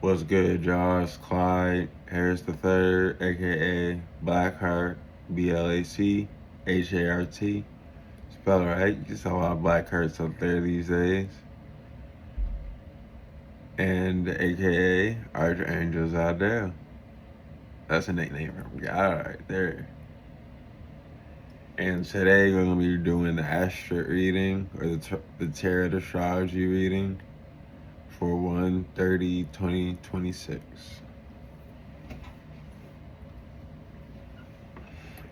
What's good, y'all? It's Clyde Harris III, aka Blac HART, BLAC, HART. Spell it right. You can see a lot of Black Hearts up there these days. And aka Archangels out there. That's a nickname from God right there. And today we're going to be doing the Astro reading, or the Tarot Astrology reading for 1/30/2026.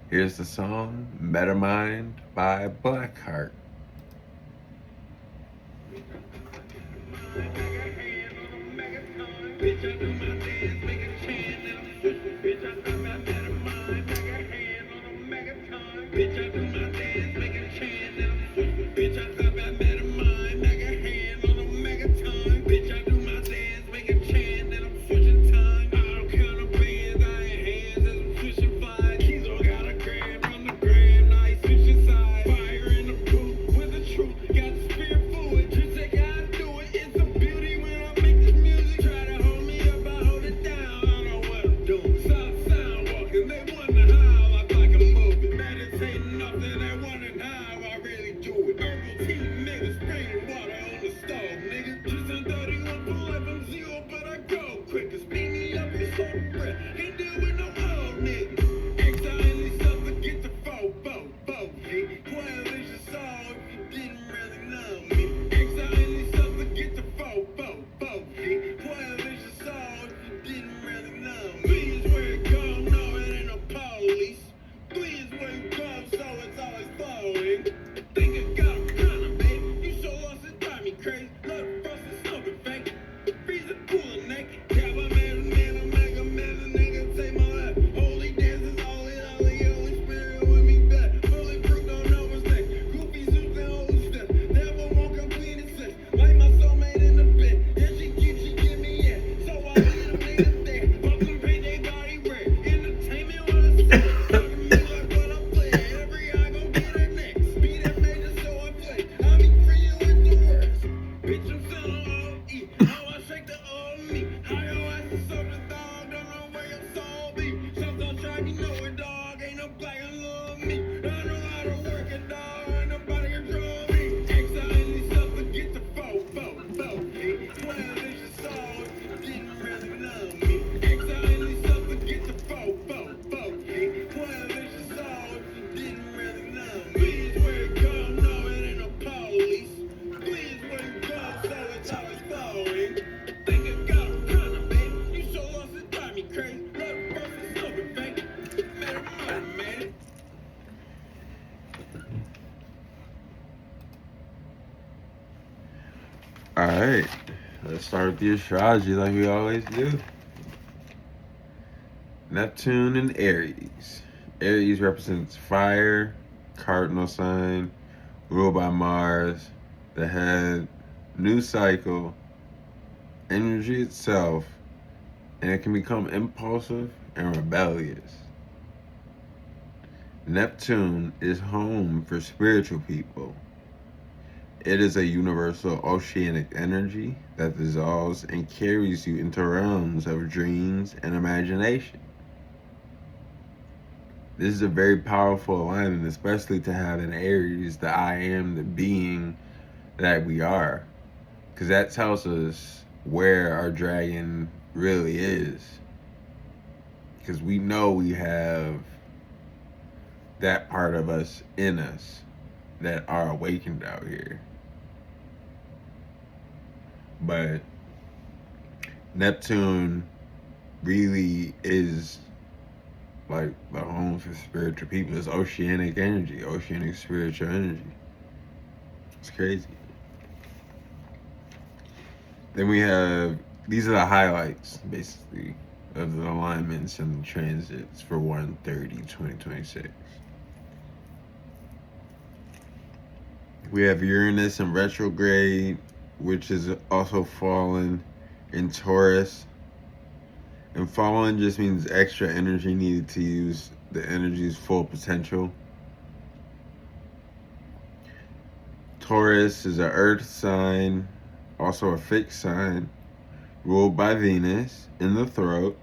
Here's the song Metamind by Blackheart. Alright, let's start with the astrology like we always do. Neptune and Aries. Aries represents fire, cardinal sign, ruled by Mars, the head, new cycle, energy itself, and it can become impulsive and rebellious. Neptune is home for spiritual people. It is a universal oceanic energy that dissolves and carries you into realms of dreams and imagination. This is a very powerful alignment, especially to have in Aries the I am, the being that we are. Because that tells us where our dragon really is. Because we know we have that part of us in us that are awakened out here. But Neptune really is like the home for spiritual people. It's oceanic energy, oceanic spiritual energy. It's crazy. Then we have, these are the highlights, basically, of the alignments and the transits for 1/30/2026. We have Uranus in retrograde, which is also fallen in Taurus. And fallen just means extra energy needed to use the energy's full potential. Taurus is an earth sign, also a fixed sign. ruled by Venus in the throat,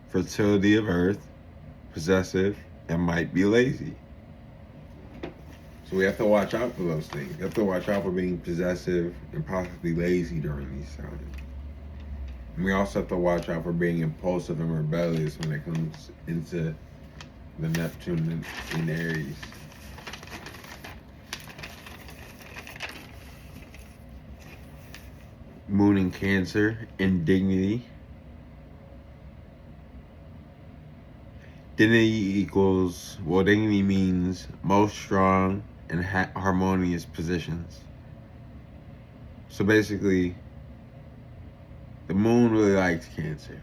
fertility of Earth, possessive, and might be lazy. So we have to watch out for those things. We have to watch out for being possessive and possibly lazy during these times. And we also have to watch out for being impulsive and rebellious when it comes into the Neptune in Aries. Moon in Cancer, indignity. Dignity dignity means most strong and harmonious positions. So basically, the moon really likes Cancer.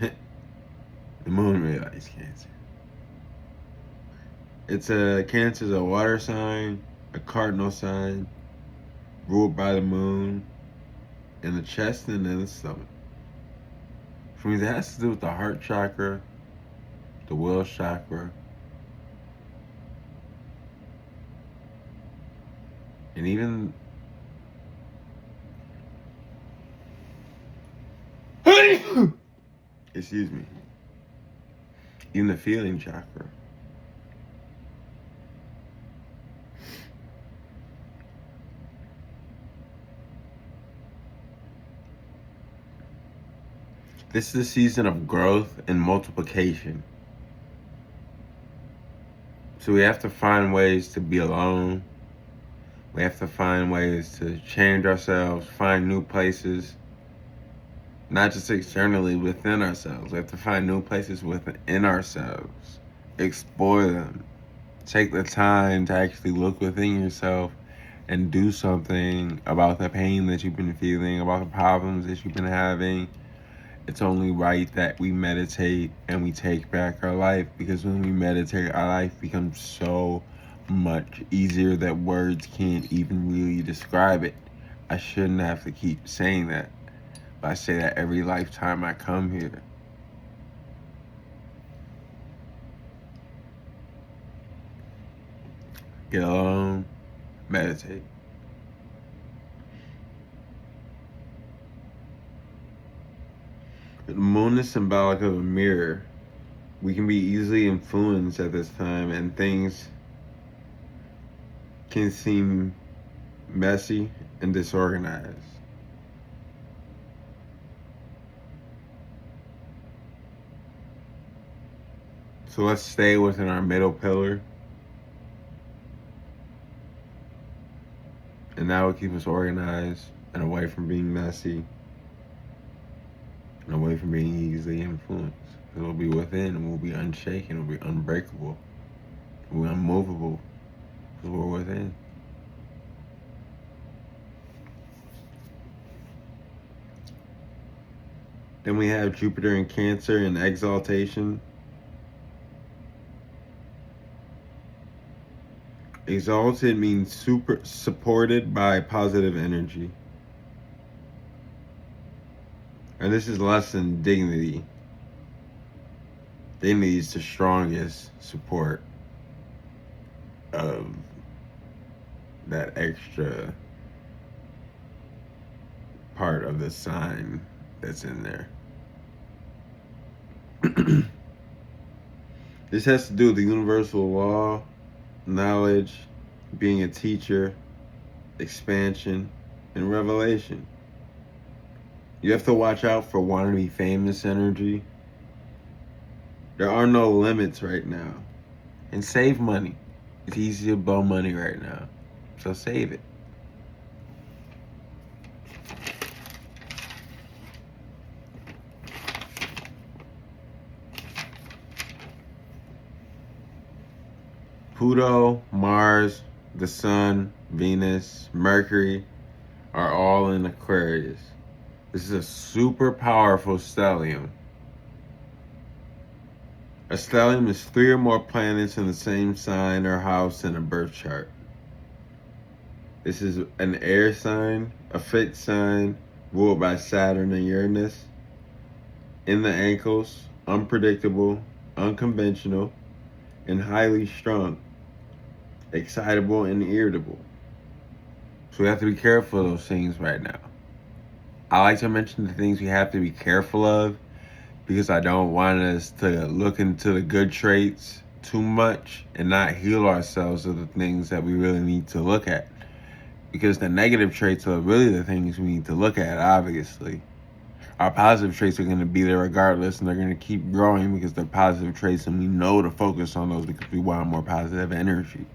The moon really likes Cancer. Cancer's a water sign, a cardinal sign, ruled by the moon, in the chest and in the stomach. Which means it has to do with the heart chakra, the will chakra, and even excuse me, even the feeling chakra. This is the season of growth and multiplication. So we have to find ways to be alone. We have to find ways to change ourselves, find new places, not just externally, within ourselves. We have to find new places within ourselves, explore them. Take the time to actually look within yourself and do something about the pain that you've been feeling, about the problems that you've been having. It's only right that we meditate and we take back our life, because when we meditate, our life becomes so much easier that words can't even really describe it. I shouldn't have to keep saying that, but I say that every lifetime I come here. Get alone, meditate. The moon is symbolic of a mirror. We can be easily influenced at this time, and things can seem messy and disorganized. So let's stay within our middle pillar, and that will keep us organized and away from being messy and away from being easily influenced. It'll be within, and we'll be unshaken, we'll be unbreakable, we'll be unmovable, because we're within. Then we have Jupiter in Cancer in exaltation. Exalted means supported by positive energy. And this is less than dignity. Dignity is the strongest support of that extra part of the sign that's in there. This has to do with the universal law, knowledge, being a teacher, expansion, and revelation. You have to watch out for wanting to be famous energy. There are no limits right now. And save money. It's easy to blow money right now. So save it. Pluto, Mars, the Sun, Venus, Mercury are all in Aquarius. This is a super powerful stellium. A stellium is 3 or more planets in the same sign or house in a birth chart. This is an air sign, a fixed sign, ruled by Saturn and Uranus. In the ankles, unpredictable, unconventional, and highly strung, excitable and irritable. So we have to be careful of those things right now. I like to mention the things we have to be careful of because I don't want us to look into the good traits too much and not heal ourselves of the things that we really need to look at. Because the negative traits are really the things we need to look at, obviously. Our positive traits are going to be there regardless, and they're going to keep growing because they're positive traits, and we know to focus on those because we want more positive energy.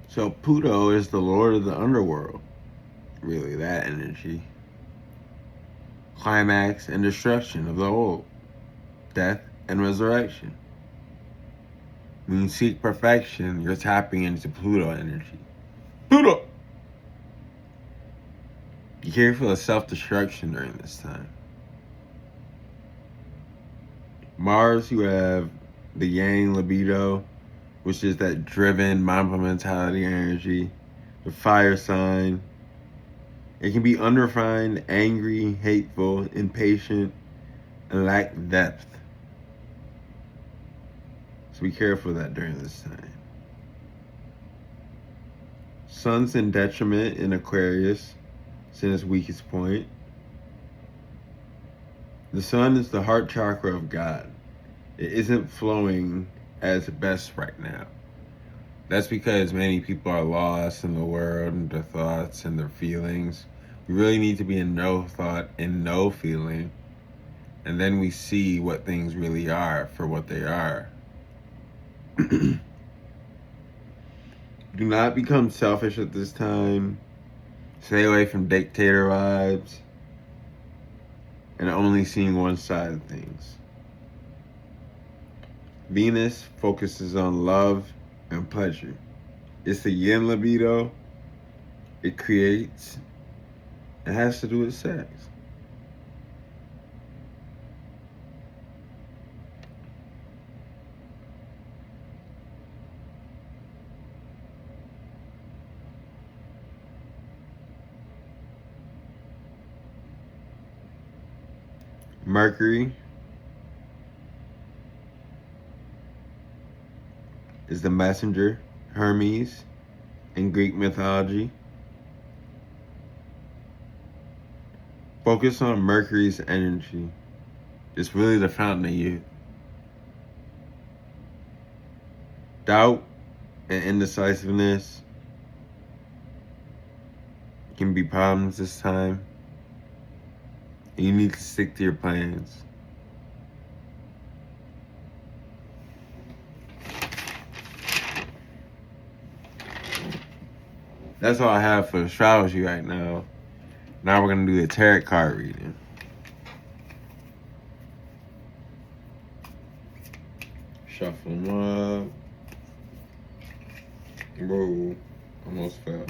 So Pluto is the lord of the underworld. Really, that energy. Climax and destruction of the old. Death and resurrection. When you seek perfection, you're tapping into Pluto energy. Pluto! Be careful of self-destruction during this time. Mars, you have the Yang libido, which is that driven, mindful mentality energy. The fire sign. It can be unrefined, angry, hateful, impatient, and lack depth. So be careful of that during this time. Sun's in detriment in Aquarius. It's in its weakest point. The sun is the heart chakra of God. It isn't flowing as best right now. That's because many people are lost in the world and their thoughts and their feelings. We really need to be in no thought and no feeling. And then we see what things really are for what they are. Do not become selfish at this time. Stay away from dictator vibes and only seeing one side of things. Venus focuses on love and pleasure. It's the yin libido. It creates. It has to do with sex. Mercury is the messenger, Hermes, in Greek mythology. Focus on Mercury's energy. It's really the fountain of youth. Doubt and indecisiveness can be problems this time. And you need to stick to your plans. That's all I have for astrology right now. Now we're going to do the tarot card reading. Shuffle them up. Whoa, almost fell.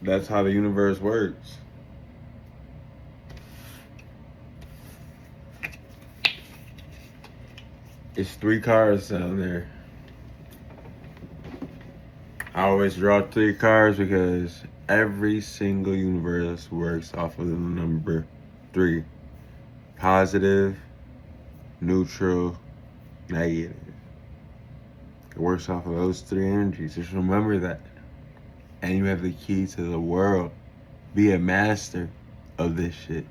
That's how the universe works. It's 3 cards down there. I always draw 3 cards because every single universe works off of the number 3. Positive, neutral, negative. It works off of those 3 energies. Just remember that. And you have the key to the world. Be a master of this shit.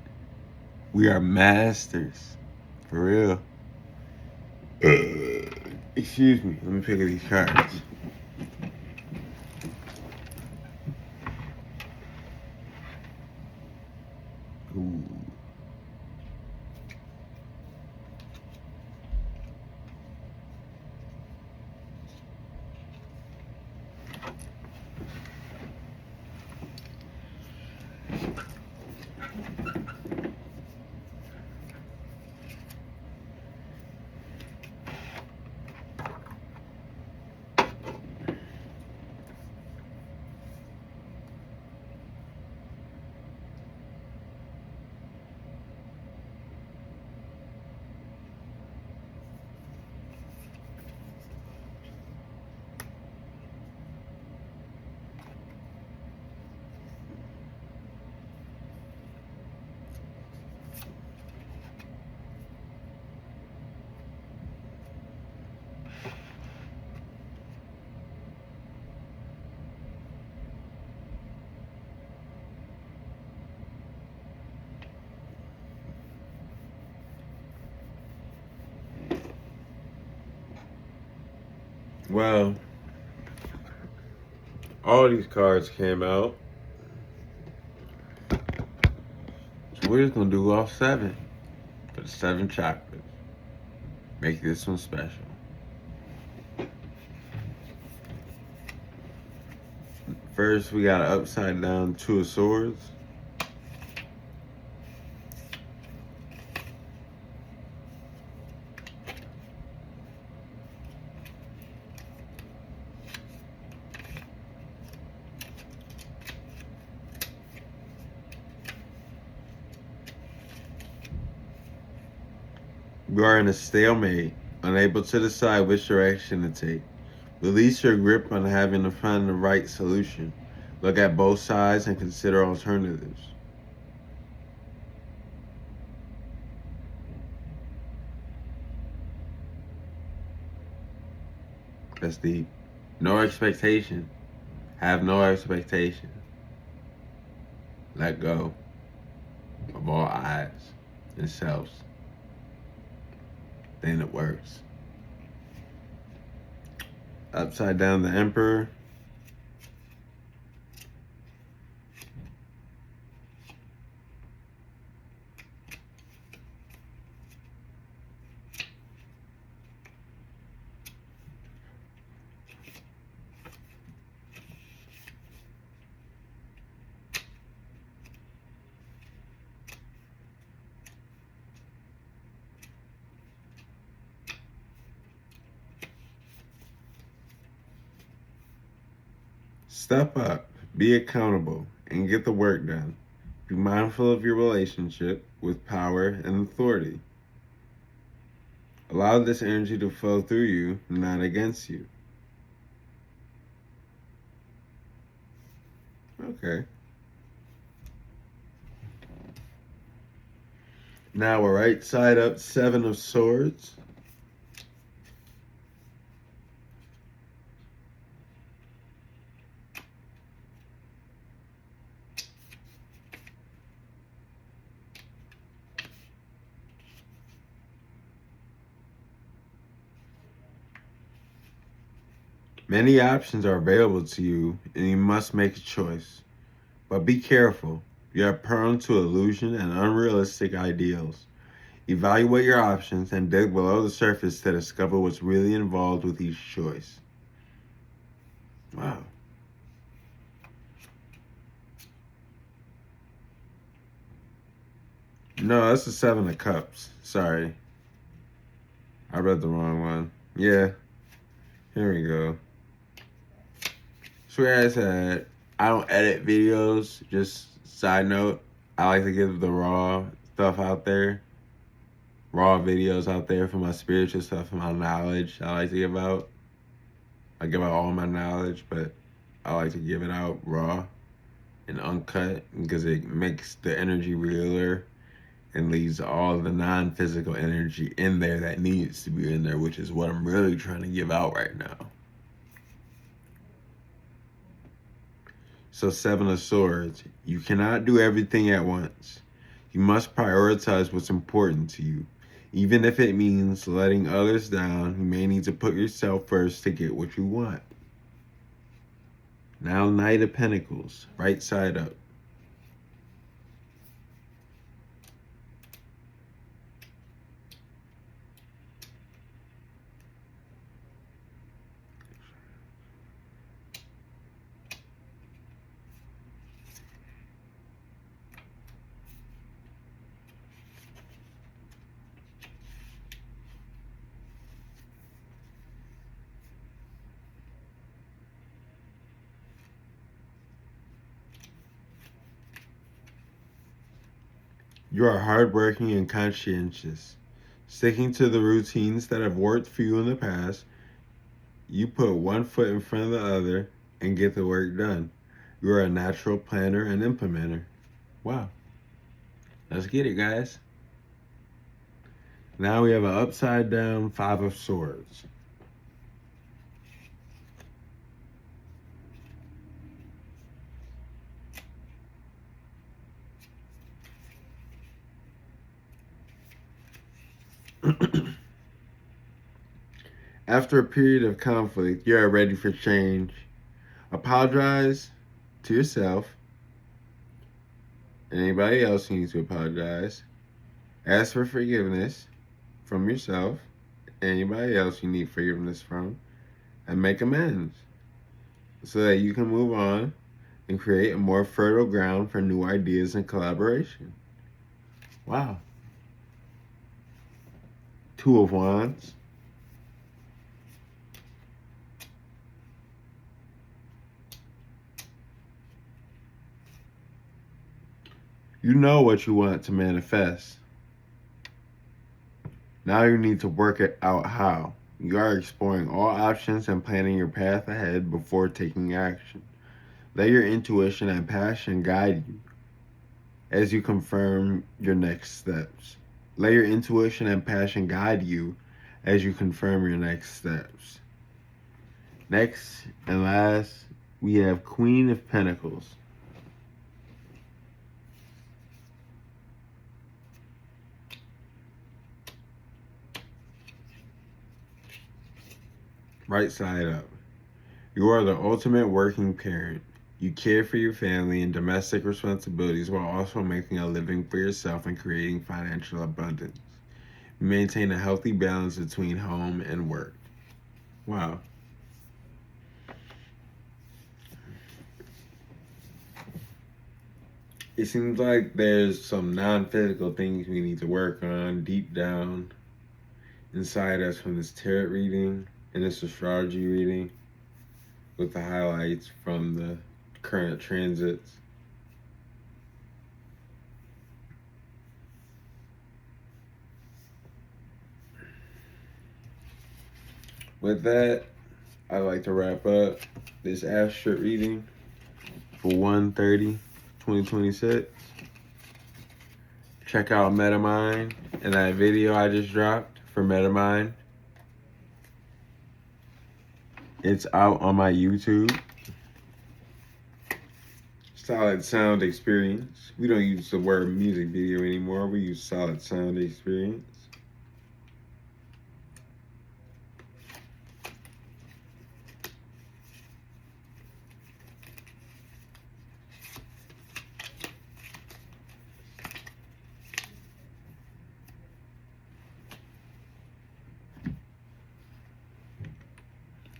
We are masters. For real. Excuse me. Let me pick up these cards. Ooh. Well, all these cards came out. So we're just gonna do all 7 for the 7 chakras. Make this one special. First, we got an upside down 2 of Swords. You are in a stalemate, unable to decide which direction to take. Release your grip on having to find the right solution. Look at both sides and consider alternatives. That's deep. No expectation. Have no expectation. Let go of all eyes and selves. Then it works. Upside down, the Emperor. Step up, be accountable, and get the work done. Be mindful of your relationship with power and authority. Allow this energy to flow through you, not against you. Okay. Now we're right side up, 7 of Swords. Many options are available to you, and you must make a choice. But be careful. You are prone to illusion and unrealistic ideals. Evaluate your options and dig below the surface to discover what's really involved with each choice. Wow. No, that's the 7 of Cups. Sorry. I read the wrong one. Yeah. Here we go. So as I said, I don't edit videos. Just side note, I like to give the raw stuff out there. Raw videos out there for my spiritual stuff and my knowledge I like to give out. I give out all my knowledge, but I like to give it out raw and uncut because it makes the energy realer and leaves all the non-physical energy in there that needs to be in there, which is what I'm really trying to give out right now. So 7 of Swords, you cannot do everything at once. You must prioritize what's important to you. Even if it means letting others down, you may need to put yourself first to get what you want. Now Knight of Pentacles, right side up. You are hardworking and conscientious. Sticking to the routines that have worked for you in the past, you put one foot in front of the other and get the work done. You are a natural planner and implementer. Wow. Let's get it, guys. Now we have an upside down 5 of Swords. After a period of conflict, you are ready for change. Apologize to yourself and anybody else who needs to apologize. Ask for forgiveness from yourself, anybody else you need forgiveness from, and make amends so that you can move on and create a more fertile ground for new ideas and collaboration. Wow. Two of Wands. You know what you want to manifest. Now you need to work it out how. You are exploring all options and planning your path ahead before taking action. Let your intuition and passion guide you as you confirm your next steps. Let your intuition and passion guide you as you confirm your next steps. Next and last, we have Queen of Pentacles. Right side up. You are the ultimate working parent. You care for your family and domestic responsibilities while also making a living for yourself and creating financial abundance. You maintain a healthy balance between home and work. Wow. It seems like there's some non-physical things we need to work on deep down inside us from this tarot reading and this astrology reading with the highlights from the current transits. With that, I'd like to wrap up this astro reading for 1/30/2026. Check out MetaMind and that video I just dropped for MetaMind. It's out on my YouTube. Solid sound experience. We don't use the word music video anymore. We use solid sound experience.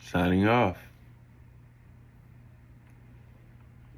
Signing off.